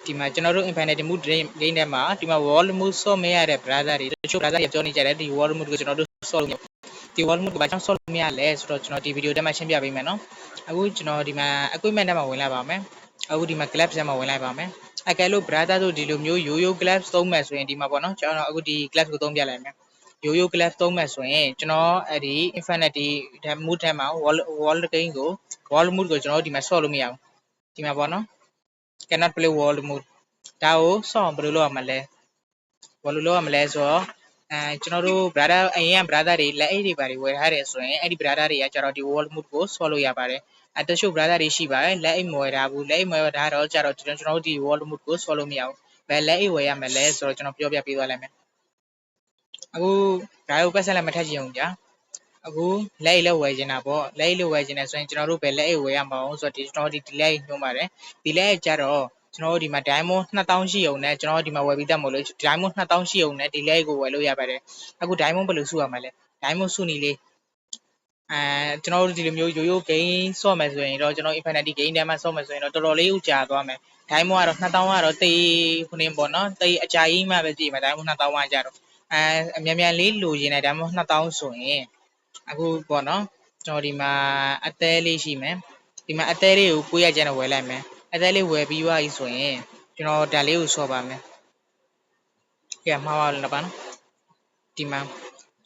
ဒီမှာကျွန်တော်တို့ infinity mood ဂိမ်းထဲမှာဒီမှာ wall mood ဆော့မရတဲ့ brother တွေတချို့ brother တွေပြောနေကြတယ်ဒီ wall mood ကိုကျွန်တော်တို့ဆော့လို့ဒီ wall mood ကိုဘာကြောင့်ဆော့လို့မရလဲဆိုတော့ကျွန်တော်ဒီ video ထဲမှာရှင်းပြပေးမယ်နော်အခုကျွန်တော်ဒီမှာ equipment ထဲမှာဝင်လိုက်ပါမယ်အခုဒီမှာ gloves ထဲမှာဝင်လိုက်ပါမယ်အကယ်လို့ brother တို့ဒီလိုမျိုးရိုးရိုး gloves သုံးမယ်ဆိုရင်ဒီမှာပေါ့နော်ကျွန်တော်အခုဒီ gloves ကိုသုံးပြလိုက်မယ်ရိုးရိုး gloves သုံးမယ်ဆိုရင်ကျွန်တော်အဲ့ဒီ infinity mood ထဲမှာ wall game ကို wall mood ကိုကျွန်တော်ဒီမှာဆော့လို့မရဘူးဒီမှာပေါ့နော် cannot play wall mood ဒါကိုဆော့အောင်ဘယ်လိုလုပ်ရမလဲဆိုတော့ကျွန်တော်တို့ brother အရင်က brother တွေလက်အိတ်တွေပါတွေဝယ်ထားတယ်ဆိုရင်အဲ့ဒီ brother တွေကကျတော့ဒီ wall mood ကိုဆော့လို့ရပါတယ်တချို့ brother တွေရှိပါတယ်လက်အိတ်မဝယ်ထားဘူးလက်အိတ်မဝယ်ထားတော့ကျတော့ကျွန်တော်တို့ဒီ wall mood ကိုဆော့လို့မရဘူးဘယ်လက်အိတ်ဝယ်ရမလဲဆိုတော့ကျွန်တော်ပြောပြပေးသွားလိုက်မယ်အခုဒါကိုပတ်ဆက်လက်မထက်ချင်ဘူးကြာအခုလက်အိတ်လည်းဝယ်ချင်တာပေါ့လက်အိတ်လည်းဝယ်ချင်တယ်ဆိုရင်ကျွန်တော်တို့ဘယ်လက်အိတ်ဝယ်ရမှာအောင်ဆိုတော့ကျွန်တော်ဒီလက်အိတ်ညွှန်းပါတယ်ဒီလက်အိတ်ကျတော့ကျွန်တော်တို့ဒီမှာ diamond 2000ရှိအောင်နဲ့ကျွန်တော်ဒီမှာဝယ်ပြီးတတ်မို့လို့ diamond 2000ရှိအောင်နဲ့ဒီလက်အိတ်ကိုဝယ်လို့ရပါတယ်အခု diamond ဘယ်လိုစုရမှာလဲ diamond စုနေလေကျွန်တော်တို့ဒီလိုမျိုးရိုးရိုး game ဆော့မယ်ဆိုရင်တော့ကျွန်တော် infinity game ထဲမှာဆော့မယ်ဆိုရင်တော့တော်တော်လေးဥကြာသွားမယ် diamond ကတော့2000ကတော့တေးခုနေပေါ့နော်တေးအကြာကြီးမှပဲကြည့်မယ် diamond 2000ကကြတော့အမြန်မြန်လေးလိုချင်တယ် diamond 2000ဆိုရင်အခုပေါ့နော်ကျွန်တော်ဒီမှာအသေးလေးရှိမယ်ဒီမှာအသေးလေးကို900ကျန်တော့ဝယ်လိုက်မယ်အသေးလေးဝယ်ပြီးသွားပြီဆိုရင်ကျွန်တော်ဒါလေးကိုဆော့ပါမယ်ကဲမှားပါလို့ပါနော်ဒီမှာ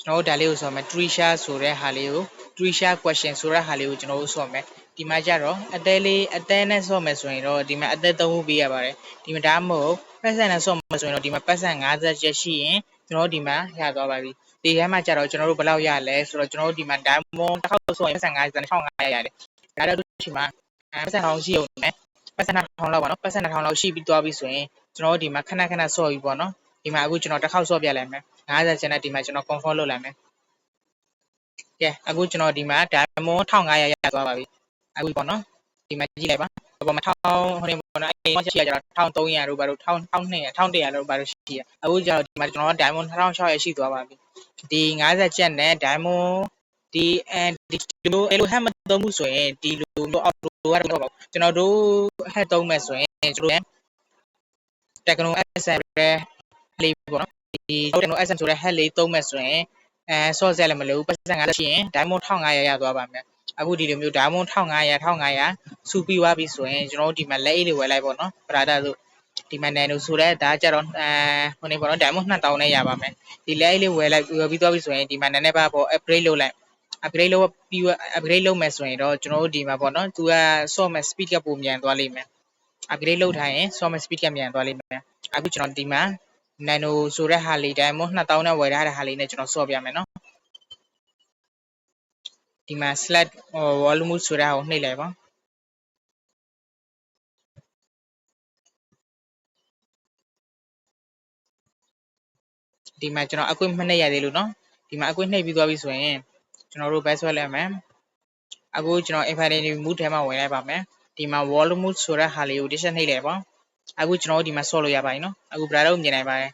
ကျွန်တော်တို့ဒါလေးကိုဆော့မယ် Trisha ဆိုတဲ့ဟာလေးကို Trisha question ဆိုတဲ့ဟာလေးကိုကျွန်တော်တို့ဆော့မယ်ဒီမှာကြတော့အသေးနဲ့ဆော့မယ်ဆိုရင်တော့ဒီမှာအသေး3ခုပေးရပါတယ်ဒီမှာဒါမှမဟုတ်ပတ်စံနဲ့ဆော့မယ်ဆိုရင်တော့ဒီမှာပတ်စံ50ချက်ရှိရင်ကျွန်တော်တို့ဒီမှာရသွားပါပြီဒီထဲမှာကြတော့ကျွန်တော်တို့ဘယ်လောက်ရလဲဆိုတော့ကျွန်တော်တို့ဒီမှာ diamond တစ်ခေါက်ဆော့ရင်ပတ်စံ50 1500ရတယ်ဒါတော့ဒီမှာပတ်စံ1000ရှိအောင်နဲ့ပတ်စံ1000လောက်ပါနော်ပတ်စံ1000လောက်ရှိပြီးသွားပြီဆိုရင်ကျွန်တော်တို့ဒီမှာခဏဆော့ပြီးပေါ့နော်ဒီမှာအခုကျွန်တော်တစ်ခေါက်ဆော့ပြလိုက်မယ်50ကျန်တဲ့ဒီမှာကျွန်တော် confirm လုပ်လိုက်မယ်ကဲအခုကျွန်တော်ဒီမှာ diamond 1500ရသွားပါပြီအခုပေါ့နော်ဒီမှာကြည့်လိုက်ပါပေါ်မှာ1000ဟိုနေပေါ့နော်အဲ့ရှိရကြတော့1300တို့ဘာလို့1200 1100တို့ဘာလို့ရှိရအခုကျတော့ဒီမှာကျွန်တော် diamond 2600ရှိသွားပါပြီဒီ50ကျက်နဲ့ diamond ဒီလိုအဲ့လိုဟက်မသုံးဘူးဆိုရင်ဒီလိုမျိုးအောက်လိုကတော့ပေါ့ကျွန်တော်တို့ဟက်သုံးမယ်ဆိုရင်ကျွန်တော်Techno SM ရဲ့လေးပေါ့နော်ဒီTechno SM ဆိုတဲ့ head လေးသုံးမယ်ဆိုရင်ဆော့ဆက်လည်းမလို့ပတ်စံ50ရှိရင် diamond 1500ရသွားပါမယ်အခုဒီလိုမျိုး diamond 1500စုပြီးသွားပြီဆိုရင်ကျွန်တော်တို့ဒီမှာလက်အိတ်လေးဝယ်လိုက်ပေါ့နော်ပရာဒါဆိုဒီမှာ nano ဆိုတဲ့ဒါကြတော့ဟိုနေပေါ့နော် diamond 2000နဲ့ရပါမယ်ဒီလက်အိတ်လေးဝယ်ပြီးသွားပြီဆိုရင်ဒီမှာနည်းနည်းပါပေါ့ upgrade လုပ်လိုက် upgrade လုပ်ပြီး upgrade လုပ်မယ်ဆိုရင်တော့ကျွန်တော်တို့ဒီမှာပေါ့နော်သူက ဆော့မဲ့ speed ကပုံမြန်သွားလိမ့်မယ် upgrade လုပ်ထားရင် ဆော့မဲ့ speed ကမြန်သွားလိမ့်မယ်အခုကျွန်တော်ဒီမှာ nano ဆိုတဲ့ဟာလေး diamond 2000နဲ့ဝယ်ထားတဲ့ဟာလေးနဲ့ကျွန်တော်ဆော့ပြမယ်နော်ဒီမှာ select volume ဆိုတဲ့ဟာကိုနှိပ်လိုက်ပါဒီမှာကျွန်တော်အကွင့်မနှိပ်ရသေးလို့နော်ဒီမှာအကွင့်နှိပ်ပြီးသွားပြီဆိုရင်ကျွန်တော်တို့ back ဆွဲလိုက်မယ်အခုကျွန်တော် infinity mood ထဲမှာဝင်လိုက်ပါမယ်ဒီမှာ volume ဆိုတဲ့ဟာလေးကို diction နှိပ်လိုက်ပါအခုကျွန်တော်တို့ဒီမှာဆော့လို့ရပါပြီနော်အခု brother ကိုမြင်နိုင်ပါတယ်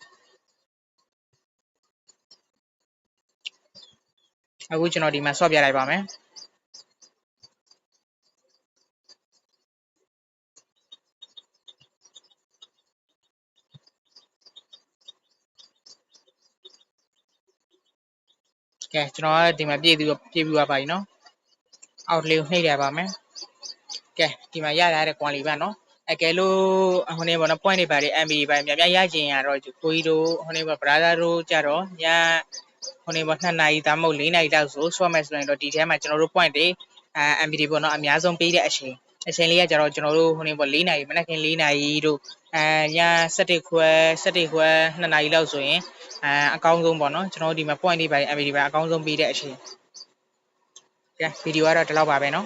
အခုကျွန်တော်ဒီမှာဆော့ပြလိုက်ပါမယ်ကဲကျွန်တော်ဒီမှာပြည့်ပြီးသွားပါပြီနော်အောက်လေးကိုနှိပ်ရပါမယ်ကဲဒီမှာရလာတဲ့ quality ပါနော်အကယ်လို့ဟိုနေပေါ့နော် point တွေပါတယ် MB တွေပါတယ်များများရကျင်ရတော့ကိုကြီးတို့ဟိုနေပေါ့ brother တို့ကြတော့ညဟိုနေပေါ့2နာရီဒါမှမဟုတ်4နာရီလောက်ဆိုဆွဲမယ်ဆိုရင်တော့ဒီထဲမှာကျွန်တော်တို့ point တွေMB တွေပေါ့နော်အများဆုံးပေးတဲ့အချိန်လေးကကြတော့ကျွန်တော်တို့ဟိုနေပေါ့4နာရီမနက်ခင်း4နာရီတို့ည7ခွဲ2နာရီလောက်ဆိုရင်အကောင်းဆုံးပေါ့နော်ကျွန်တော်တို့ဒီမှာ point တွေပါတယ် MB တွေပါအကောင်းဆုံးပေးတဲ့အချိန်ကဲဗီဒီယိုကတော့ဒီလောက်ပါပဲနော်